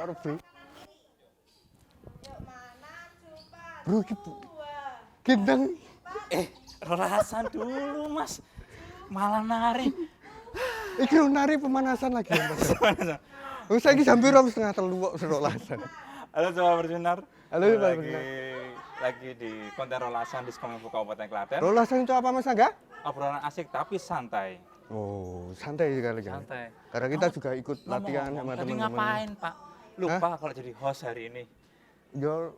karo bro. Bro, gendang. Rolasan dulu Mas. Malah nari. Iki nari pemanasan lagi ya, Mas. Wis saiki jam piro? 2:30 kok rolasan. Halo Sobat Bersinar. Halo, Sobat Bersinar. Lagi di konten rolasan di Sekominfo Kabupaten Klaten. Rolasan itu apa Mas Angga? Obrolan asik tapi santai. Oh, santai sekali kan. Santai. Karena kita juga ikut latihan Ngomong-ngomong, sama tadi teman-teman. ngapain Pak? Lupa kalau jadi host hari ini. Yo,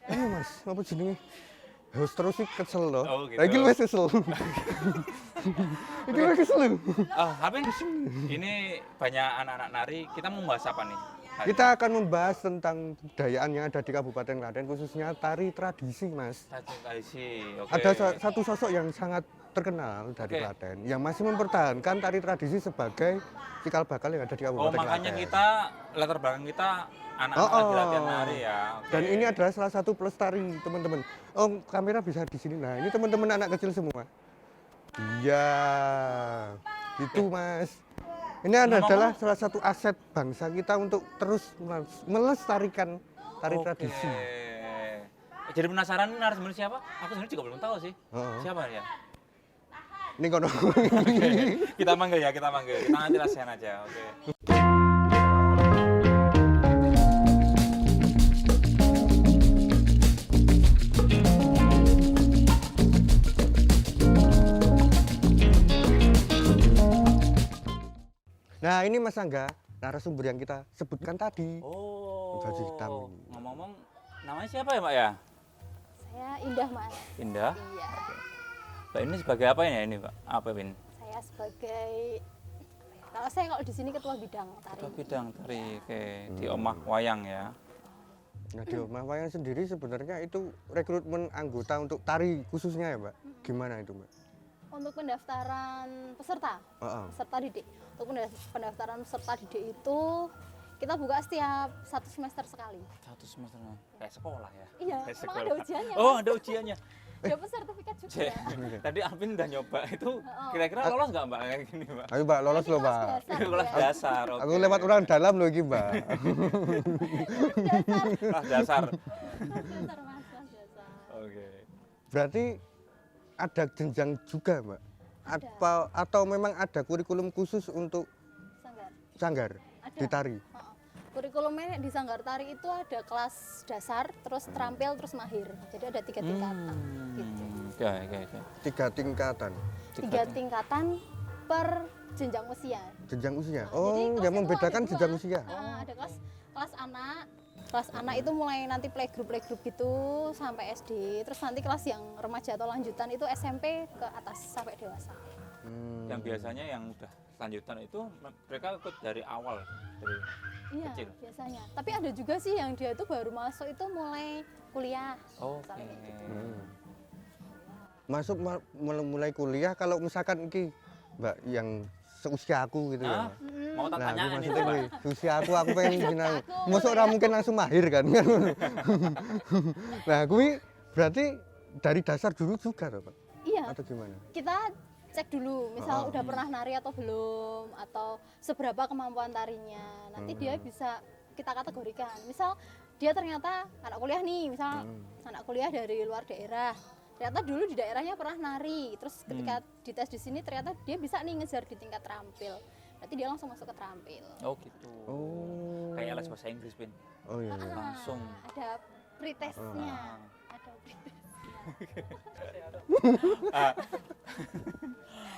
ini Mas, apa jenenge? Host terus sih kesel loh. Oh, gitu. Lagi lu kesel. Iki lu kesel. Oh, Hapin, ini banyak anak-anak nari. Kita mau bahas apa nih? Kita akan membahas tentang kebudayaan yang ada di Kabupaten Klaten, khususnya tari tradisi, Mas. Tradisi, oke. Ada satu sosok yang sangat terkenal dari Oke. Klaten, yang masih mempertahankan tari tradisi sebagai cikal bakal yang ada di Oh, Kabupaten makanya Klaten. kita, latar belakang kita anak-anak lagi latihan nari ya. Oke. Dan ini adalah salah satu pelestari, teman-teman. Oh, kamera bisa di sini. Nah, ini teman-teman anak kecil semua. Iya, gitu, Mas. Ini adalah salah satu aset bangsa kita untuk terus melestarikan tari Oke. tradisi. Jadi penasaran nih narasumber siapa? Aku sendiri juga belum tahu sih. Oh. Siapa ya? Ini kono. Oke, kita manggil ya, kita manggil. Kita nanti rasian aja, oke. Nah, ini Mas Angga, narasumber yang kita sebutkan tadi. Oh. Baju hitam ini. Ngomong-ngomong, namanya siapa ya, Mbak ya? Saya Indah, Mas. Indah. Iya. Mbak ini sebagai apa ya ini, Pak? Apa, Win? Saya sebagai kalau di sini ketua bidang tari. Ketua bidang tari, oke. Di Omah Wayang ya. Nah, di Omah Wayang sendiri sebenarnya itu rekrutmen anggota untuk tari khususnya ya, Mbak? Gimana itu, Mbak? Untuk pendaftaran peserta, peserta didik. Untuk pendaftaran peserta didik itu kita buka setiap 1 semester sekali. 1 semester kayak sekolah ya. Iya, Kayak emang ada ujiannya, Oh, Mas. ada ujiannya. Dapat sertifikat juga. Cek. Tadi Alvin udah nyoba itu kira-kira lolos nggak Mbak kayak gini, Mbak? Ayo, Mbak, lolos loh, Mbak. Kelas dasar. Oke. Aku lewat orang dalam loh iki, Mbak. Kelas dasar. Dasar, Mas, kelas dasar. Oke. Berarti ada jenjang juga, Mbak? Atau memang ada kurikulum khusus untuk Sanggar. sanggar Ada. di tari? Kurikulumnya di Sanggar Tari itu ada kelas dasar, terus terampil, terus mahir. Jadi ada 3 tingkatan. Gitu. Oke. 3 tingkatan. 3 tingkatan per jenjang usia. Jenjang usia. Jadi Oh, kelas yang itu membedakan ada jenjang 2. usia. Ada kelas anak. Kelas anak itu mulai nanti playgroup gitu sampai SD. Terus nanti kelas yang remaja atau lanjutan itu SMP ke atas sampai dewasa. Yang biasanya yang udah lanjutan itu mereka ikut dari awal dari Iya, kecil. biasanya. Tapi ada juga sih yang dia itu baru masuk itu mulai kuliah. Oke. Misalnya kayak gitu. Masuk mulai kuliah kalau misalkan iki, Mbak, yang seusia aku gitu Nah, ya. mau tak Nah, aku tanyain itu, maksudnya Mbak. kuwi, seusia aku pengen jenang. Aku, Mosok ora mungkin langsung mahir kan. Nah, kuwi berarti dari dasar dulu juga toh, Pak? Iya, Atau gimana? kita cek dulu, misal udah pernah nari atau belum, atau seberapa kemampuan tarinya. Nanti dia bisa kita kategorikan. Misal dia ternyata anak kuliah nih, misal anak kuliah dari luar daerah. Ternyata dulu di daerahnya pernah nari, terus ketika dites di sini ternyata dia bisa nih ngejar di tingkat terampil. Berarti dia langsung masuk ke terampil. Oh gitu. Oh. Kayak les bahasa Inggris, Pin. Oh iya. Iya. Langsung. Ada pretestnya, ada pretest.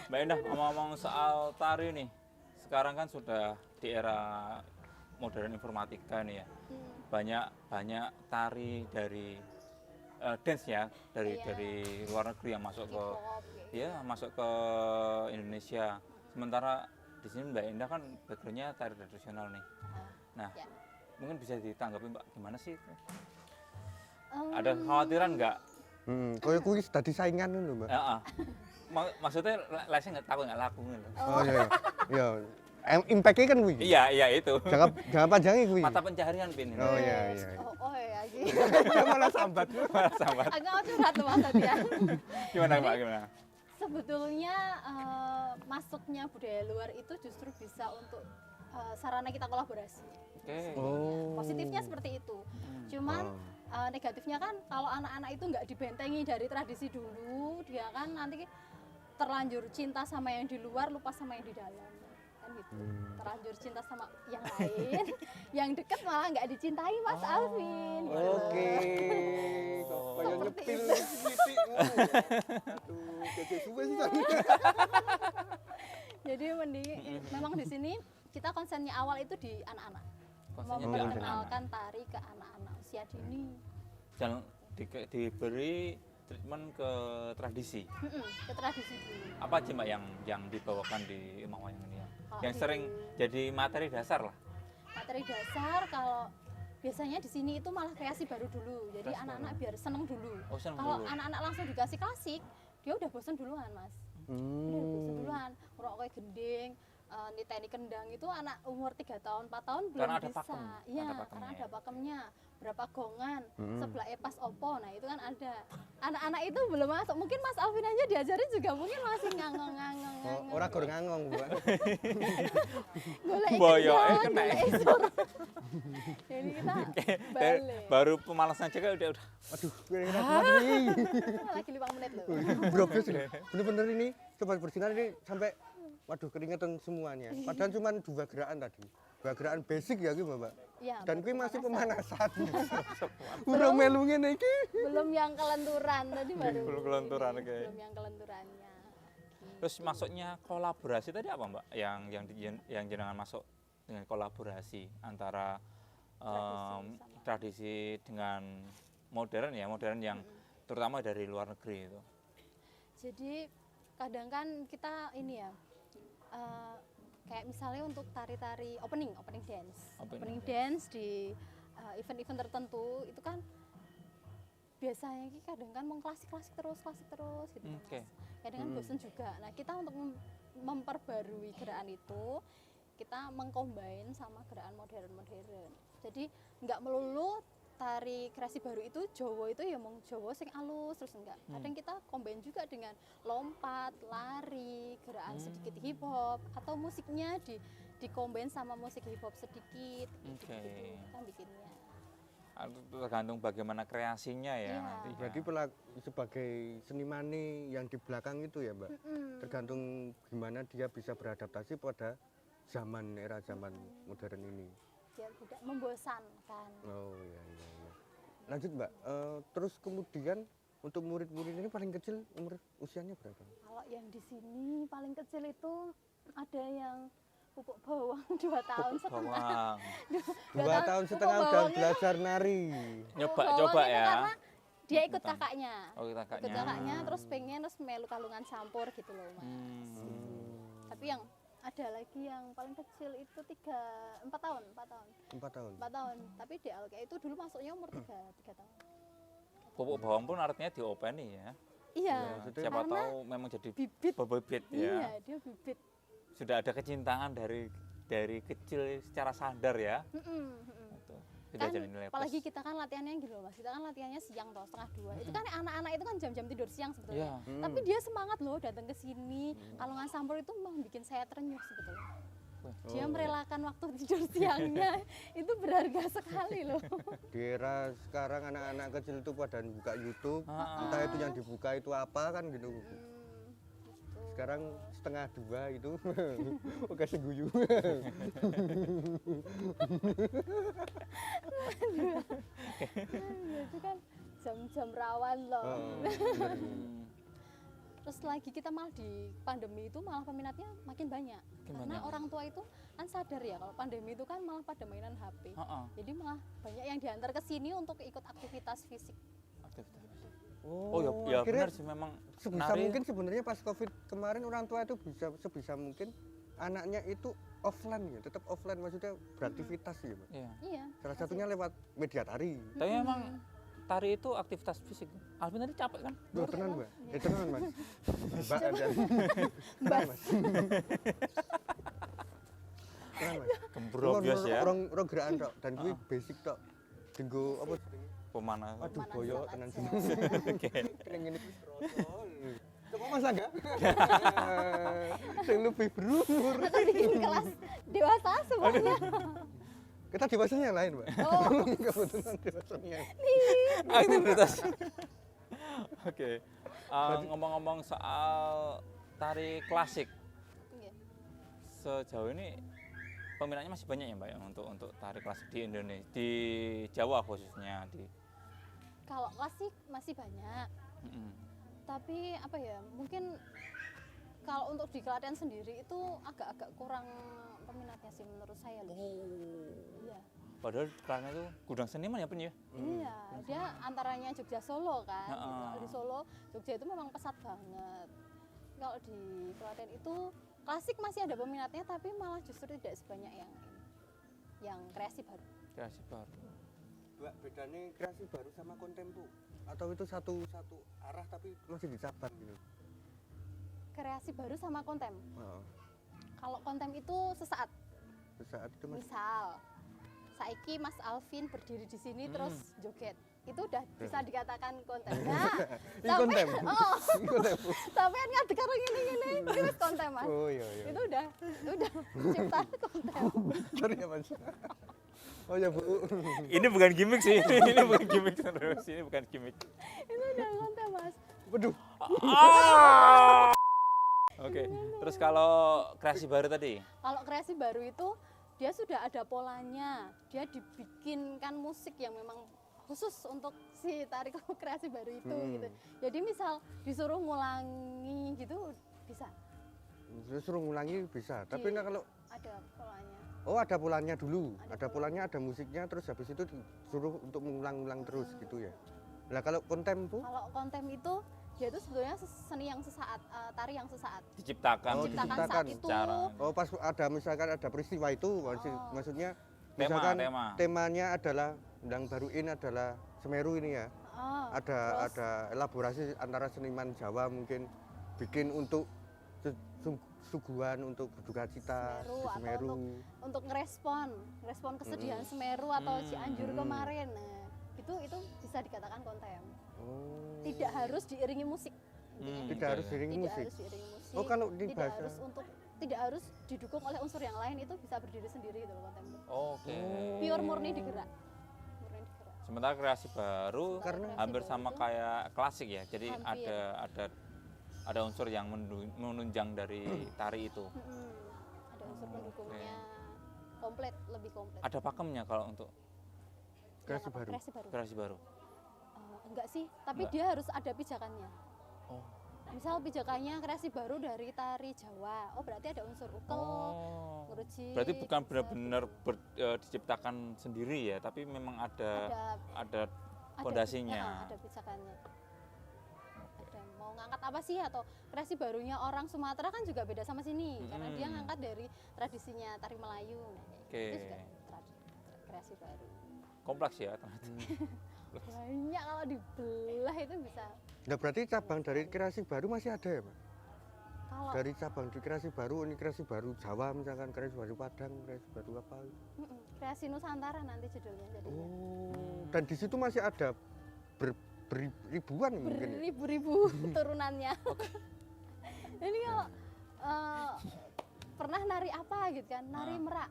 Mbak Indah, ngomong-ngomong soal tari nih, sekarang kan sudah di era modern informatika nih ya. Banyak tari dari dance ya, dari luar negeri yang masuk ke masuk ke Indonesia. Sementara di sini Mbak Indah kan backgroundnya tari tradisional nih. Nah, mungkin bisa ditanggapi Mbak, gimana sih? Ada kekhawatiran nggak? Koyo kuwi dadi saingan lho, Mbak. Maksudnya lesnya nggak takut nggak laku gitu. Oh iya. Iya. Impact-nya kan kuwi. Iya itu. Jangan panjangnya kuwi. Mata pencaharian Pin. Oh iya. Oh iya sih. Malah sambat. Sabar. Agak curhat tuh Mas tadi ya. Gimana Mbak? Gimana? Sebetulnya masuknya budaya luar itu justru bisa untuk sarana kita kolaborasi. Oke. Oh. Positifnya seperti itu. Cuman negatifnya kan kalau anak-anak itu nggak dibentengi dari tradisi dulu, dia kan nanti terlanjur cinta sama yang di luar, lupa sama yang di dalam. Kan gitu. Terlanjur cinta sama yang lain, yang deket malah nggak dicintai Mas Alvin. gitu. Oke. Kok kayak Seperti nyepil itu. titikmu. Aduh, kece suwe sih. Jadi mending memang di sini kita konsennya awal itu di anak-anak. Konsennya di anak-anak. Memperkenalkan tari ke anak-anak usia dini. Jangan diberi treatment ke tradisi. Ke tradisi dulu. Apa aja Mbak yang dibawakan di Emang Wayang ini ya? Kalau Yang di- sering jadi materi dasar lah. Materi dasar kalau biasanya di sini itu malah kreasi baru dulu. Jadi Kreasi anak-anak biar seneng dulu. Oh, seneng Kalau dulu. anak-anak langsung dikasih klasik, dia udah bosen duluan, Mas. Udah bosen duluan. Ngerok kayak gending, niteni kendang itu anak umur 3 tahun, 4 tahun belum Karena ada bisa. pakem, Iya, ada pakemnya karena ya. ada pakemnya. Berapa gongan, sebelah pas opo. Nah, itu kan ada. Anak-anak itu belum masuk. Mungkin Mas Alvin aja diajarin juga mungkin masih ngangong-ngangong. Oh, ora goreng ngangong, Bu. Golek Boyo, kendang, kena. golek isur. Jadi kita balik. Baru pemalasan aja kan udah. Aduh, kira-kira gimana nih? Lagi 5 menit loh. Brobes ini. Bener-bener ini sobat bersinar ini sampai waduh keringetan semuanya. Padahal cuma 2 gerakan tadi. 2 gerakan basic ya ki, Mbak. Iya. Dan kuwi masih pemanasan. pemanasan. Urung melu ngene iki. Belum yang kelenturan tadi baru. Belum kelenturan, ini, oke. Belum yang kelenturannya. Terus masuknya kolaborasi tadi apa Mbak? Yang jenengan masuk dengan kolaborasi antara tradisi dengan modern ya, modern yang terutama dari luar negeri itu. Jadi kadang kan kita ini ya kayak misalnya untuk tari-tari opening dance. Opening Dance di event-event tertentu itu kan biasanya kadang kan klasik terus gitu kan, Oke. Mas. Kadang kan bosen juga. Nah, kita untuk memperbarui gerakan itu kita mengcombine sama gerakan modern. Jadi nggak melulu tari kreasi baru itu Jawa itu ya mau Jawa sing alus terus enggak. Kadang kita combine juga dengan lompat, lari, gerakan sedikit hip hop atau musiknya di combine sama musik hip hop sedikit Oke. gitu kan bikinnya. Tergantung bagaimana kreasinya ya Iya. nanti. Berarti sebagai seniman yang di belakang itu ya, Mbak. Tergantung gimana dia bisa beradaptasi pada era zaman modern ini. Biar tidak membosankan. Oh iya. Lanjut Mbak, terus kemudian untuk murid-murid ini paling kecil usianya berapa? Kalau yang di sini paling kecil itu ada yang pupuk bawang 2 tahun setengah. Bawang. 2 tahun setengah pupuk udah bawangnya- belajar nari. Nyoba Bawang coba itu ya. Karena dia ikut kakaknya. Oh, Ikut kakaknya. kakaknya terus pengen melu kalungan campur gitu loh, Mas. Tapi yang ada lagi yang paling kecil itu 4 tahun. 4 tahun. 4 tahun. Tapi DLK itu dulu masuknya umur 3 tahun. Pupuk bawang pun artinya diopeni ya. Iya. maksudnya Siapa karena tahu memang jadi bibit. bebibit Iya, ya. dia bibit. Sudah ada kecintaan dari kecil secara sadar ya. Itu. Sudah Kan jadi nilai plus. apalagi kita kan latihannya gitu loh Mas. Kita kan latihannya siang toh, setengah 2. Itu kan anak-anak itu kan jam-jam tidur siang sebetulnya. Iya. Tapi dia semangat loh datang ke sini. Kalungan sampur itu memang bikin saya terenyuh sebetulnya. Dia merelakan waktu tidur siangnya. Itu berharga sekali loh. Di era sekarang anak-anak kecil itu pada buka YouTube, Ah. entah itu yang dibuka itu apa kan gitu. Gitu. Sekarang setengah 2 itu oke seguyu. Itu kan jam-jam rawan loh. Hmm. Terus lagi kita malah di pandemi itu malah peminatnya makin banyak. Karena banyak. orang tua itu kan sadar ya kalau pandemi itu kan malah pada mainan HP. Heeh. Jadi malah banyak yang diantar ke sini untuk ikut aktivitas fisik. Aktivitas. Oh ya, ya akhirnya benar sih memang sebisa nari- mungkin sebenarnya pas Covid kemarin orang tua itu sebisa mungkin anaknya itu offline ya, tetap offline maksudnya beraktivitas ya, Mbak. Iya. Iya. Salah satunya lewat media tari. Tapi memang tari itu aktivitas fisik. Alvin tadi capek kan? Loh, tenan, Mbak. Tenan, Mas. Mbak ada. Mbak. Mas. Tenan, Mas. Gembrobios ya. Orang gerakan tok dan kuwi basic tok. Dinggo apa Pemanas. aduh Pemanasan boyo aja. tenan sih. Oke. Kering ini wis rosol. Coba Mas Angga. Sing lebih berumur. Atau bikin kelas dewasa semua Soalnya Kita di pasarnya yang lain, Mbak. oh, Kebetulan di pasarnya. Aktivitas. Oke. Ngomong-ngomong soal tari klasik, iya. sejauh ini peminatnya masih banyak ya Mbak ya untuk tari klasik di Indonesia, di Jawa khususnya di. Kalau klasik masih banyak, Mm-mm. tapi apa ya? Mungkin kalau untuk di Klaten sendiri itu agak-agak kurang peminatnya sih menurut saya loh. Iya. Padahal karena itu gudang seniman ya Pen ya. Iya, dia antaranya Jogja Solo kan. Gitu. Heeh. Kalau di Solo, Jogja itu memang pesat banget. Kalau di Klaten itu klasik masih ada peminatnya, tapi malah justru tidak sebanyak yang kreasi baru. Kreasi baru. Mbak, bedanya kreasi baru sama kontempo? Atau itu satu arah tapi masih dicabang gitu? Kreasi baru sama kontem. Oh, Kalau kontem itu sesaat. saat itu masih Misal, saiki Mas Alvin berdiri di sini terus joget. Itu udah bisa dikatakan kontem. Nah, Ini kontem? Oh, Ini kontempo? sampean ngadeg karo ngene-ngene, itu wis kontem, Mas. Oh iya, iya. Itu udah cipta kontem. Sorry ya, Mas. Oh ya, Bu. Ini bukan gimmick sih. Ini bukan gimmick terus. Ini bukan gimmick. Itu udah kontem, Mas. Waduh. Oke. Terus kalau kreasi baru tadi? Kalau kreasi baru itu dia sudah ada polanya. Dia dibikinkan musik yang memang khusus untuk si tari kreasi baru itu gitu. Jadi misal disuruh ngulangi gitu bisa. Suruh ngulangi bisa, tapi nah kalau Ada polanya. oh ada polanya dulu, Ada ada polanya, ada musiknya, terus habis itu disuruh untuk mengulang-ulang terus gitu ya. Nah kalau kontempo, Kalau kontem itu dia itu sebetulnya seni yang sesaat, tari yang sesaat. Diciptakan. Oh, Diciptakan diciptakan saat itu. secara oh pas ada misalkan ada peristiwa itu, maksudnya Tema, misalkan tema. temanya adalah yang baru ini adalah Semeru ini ya. Oh, terus Ada elaborasi antara seniman Jawa mungkin bikin untuk suguhan untuk berduka cita Semeru di atau Semeru. untuk ngerespon kesedihan Semeru atau Cianjur kemarin. Nah, itu bisa dikatakan kontem. Oh. Tidak harus diiringi musik. Tidak harus diiringi Tidak musik. harus diiringi musik. Oh, kalau di tidak bahasa- harus tidak harus didukung oleh unsur yang lain, itu bisa berdiri sendiri gitu loh kontem. Oke. Pure murni digerak. Murni digerak. Sementara kreasi baru Karena- hampir Kreasi sama baru kayak klasik ya. Jadi Hampir. ada unsur yang menunjang dari tari itu. Ada unsur pendukungnya komplit, lebih komplit. Ada pakemnya kalau untuk Kreasi Yang apa? baru. Kreasi baru. kreasi baru. Enggak sih, tapi Enggak. dia harus ada pijakannya. Oh. Misal pijakannya kreasi baru dari tari Jawa, oh berarti ada unsur ukel, Oh. ngeruji. Berarti bukan unsur- benar-benar diciptakan sendiri ya, tapi memang ada ada fondasinya. ada pijakannya. Ada mau ngangkat apa sih, atau kreasi barunya orang Sumatera kan juga beda sama sini, karena dia ngangkat dari tradisinya tari Melayu. Nah, Oke. itu juga kreasi baru. Kompleks ya ternyata. Banyak, kalau dibelah itu bisa. Nah berarti cabang dari kreasi baru masih ada ya, Pak? Kalau Dari cabang di kreasi baru, ini kreasi baru Jawa misalkan, kreasi baru Padang, kreasi baru apa? kreasi Nusantara nanti judulnya jadinya. Oh, dan di situ masih ada ribuan mungkin ya? Beribu-ribu turunannya. Ini kalau pernah nari apa gitu kan, nari merak.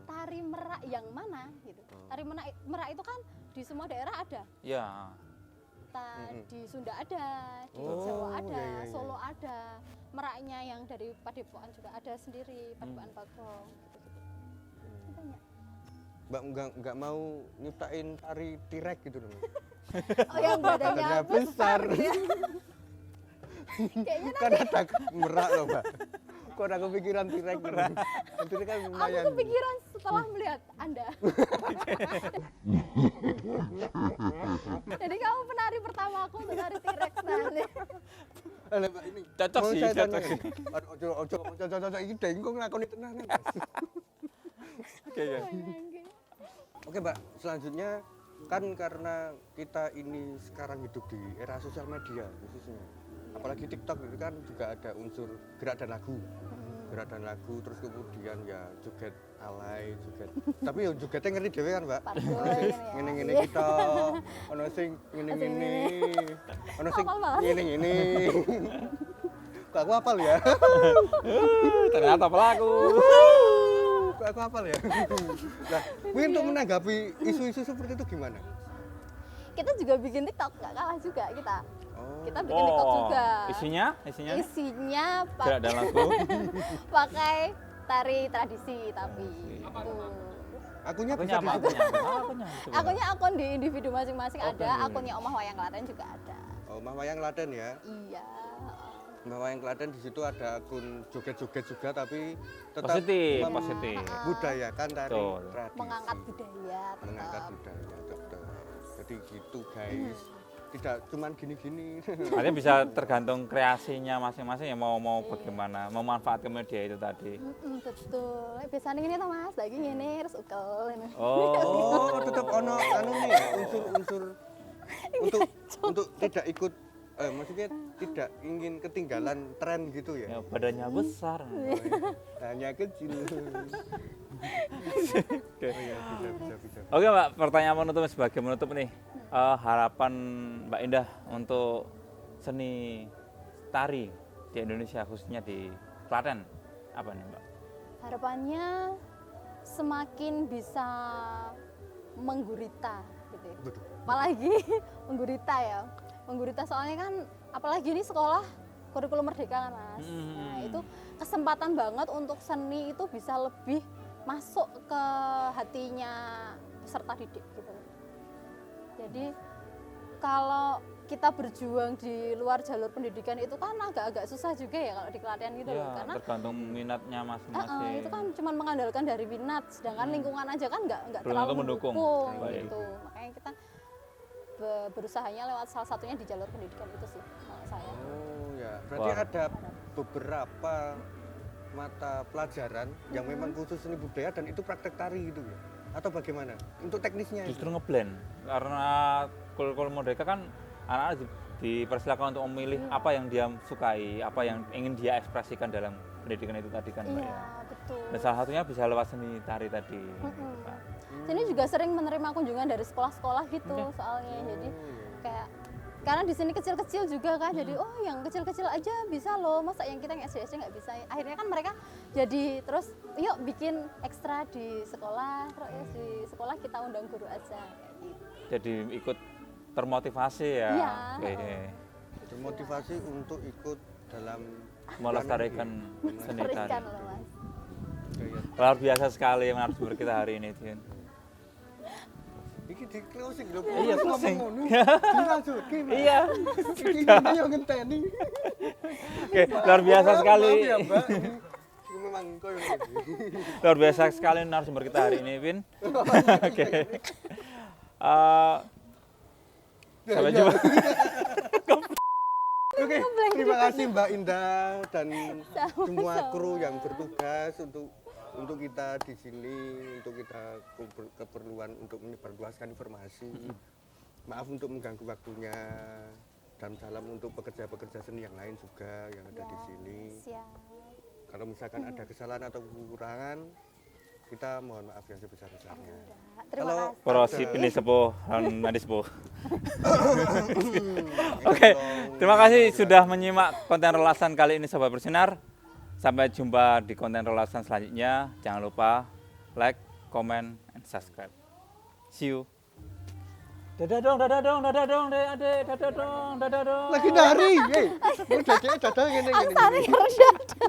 Tari merak yang mana gitu. Tari merak itu kan di semua daerah ada. Ya. Di Sunda ada, di Oh, Jawa ada, iya, iya, iya. Solo ada. Meraknya yang dari Padepokan juga ada sendiri, Padepokan Bagong gitu-gitu. Banyak. Mbak nggak mau nyiptain tari tirek gitu dong? Oh, yang badannya Badannya besar. besar. gitu ya. Kayaknya Kan ada merak loh, Mbak. Kok ada kepikiran tirek gitu? Itu kan aku lumayan. kepikiran setelah melihat Anda. Jadi kamu penari pertama aku untuk tari T-Rex nanti. Alah, Mbak, ini Cocok mau sih, saya cocok tanya. sih. Aduh, ojo, iki dengkung ngakoni tenan. Oke ya. Oke, Mbak, selanjutnya kan karena kita ini sekarang hidup di era sosial media khususnya. Apalagi TikTok itu kan juga ada unsur gerak dan lagu. Gerak dan lagu, terus kemudian ya joget alay, joget. Tapi ya jogetnya ngerti dhewe kan, Mbak. Parboy Ono sing kan ya. ngene-ngene kita, ono sing ngene-ngene, ono sing Hafal banget. ngene-ngene. Kok aku hafal ya? Ternyata pelaku. Aku hafal ya. Nah, Win untuk menanggapi isu-isu seperti itu gimana? Kita juga bikin TikTok, nggak kalah juga kita. Oh. Kita bikin TikTok juga. Isinya Isinya tidak ada lagu. pakai tari tradisi tapi itu. Akunya Akunya bisa apa? disebut. Akunya. Coba. Akunnya akun di individu masing-masing Oh, ada, bener. akunnya Omah Wayang Klaten juga ada. Oh, Mah Wayang Klaten ya. Iya. Mah Wayang Klaten di situ ada akun joget-joget juga tapi tetap Positif, mem- positif. budayakan tari Betul. tradisi. Mengangkat budaya tetap. Mengangkat budaya tetap. Jadi gitu guys. Tidak cuman gini-gini. Artinya bisa tergantung kreasinya masing-masing ya mau bagaimana memanfaatkan media itu tadi. Betul. Biasanya gini tuh Mas, lagi ngene terus ukel ini. Oh, Oh, tetap ono anu nih ya, unsur-unsur untuk tidak ikut maksudnya tidak ingin ketinggalan tren gitu ya, ya. badannya besar. Hanya kecil. Oke. Oh iya, bisa. Oke Mbak, pertanyaan penutup sebagai menutup nih. Harapan Mbak Indah untuk seni tari di Indonesia khususnya di Klaten apa nih Mbak? Harapannya semakin bisa menggurita gitu. Ya. Betul. Apalagi menggurita ya. Menggurita soalnya kan apalagi ini sekolah kurikulum merdeka kan Mas. Nah, itu kesempatan banget untuk seni itu bisa lebih masuk ke hatinya peserta didik gitu. Jadi kalau kita berjuang di luar jalur pendidikan itu kan agak-agak susah juga ya kalau di Klaten gitu loh. Ya, Karena tergantung minatnya masing-masing. itu kan cuma mengandalkan dari minat, sedangkan lingkungan aja kan nggak Belum terlalu tentu mendukung. Baik. gitu. Makanya kita berusahanya lewat salah satunya di jalur pendidikan itu sih kalau saya. Oh ya, berarti Wah. ada beberapa mata pelajaran yang memang khusus seni budaya dan itu praktek tari gitu ya? Atau bagaimana? Untuk teknisnya itu? Justru ngeblend karena kurikulum merdeka kan anak-anak dipersilakan untuk memilih apa yang dia sukai, apa yang ingin dia ekspresikan dalam pendidikan itu tadi kan Mbak Iya, ya. betul. Dan salah satunya bisa lewat seni tari tadi. gitu, Pak. Sini juga sering menerima kunjungan dari sekolah-sekolah gitu Oke. soalnya. Jadi Oh, iya. kayak karena di sini kecil-kecil juga kan, jadi oh yang kecil-kecil aja bisa loh, masa yang kita yang SD nggak bisa. Akhirnya kan mereka jadi terus yuk bikin ekstra di sekolah, terus ya di sekolah kita undang guru aja kayak gitu. Jadi ikut termotivasi ya. Iya. Oke. Termotivasi untuk ikut dalam Melestarikan seni tari. Melestarikan loh Mas. budaya. Luar biasa sekali narasumber kita hari ini, Tin. Iki di closing lho. Iya, closing. Dilanjutke. Iya. Ini yo ngenteni. Oke, luar biasa sekali. Maaf ya, Mbak. Ini memang koyo ngene. Luar biasa sekali narasumber kita hari ini, Vin. Oke. Sampai Iya. jumpa. Oke, terima kasih Mbak Indah dan Sama-sama. semua kru yang bertugas untuk kita di sini, untuk kita keperluan untuk menyebarluaskan informasi. Maaf untuk mengganggu waktunya dan salam untuk pekerja-pekerja seni yang lain juga yang ada di sini. Siap. Kalau misalkan ada kesalahan atau kekurangan, kita mohon maaf yang sebesar-besarnya. Terima Kalau kasih. Para si pini sepuh dan mandi sepuh. Oke, terima kasih sudah menyimak konten relasan kali ini Sobat Bersinar. Sampai jumpa di konten relasan selanjutnya. Jangan lupa like, comment, and subscribe. See you. Dadah dong, dadah dong, dadah dong, adek, dadah dong, dadah dong. Lagi dari, udah dadah ngene Angsari harus ada.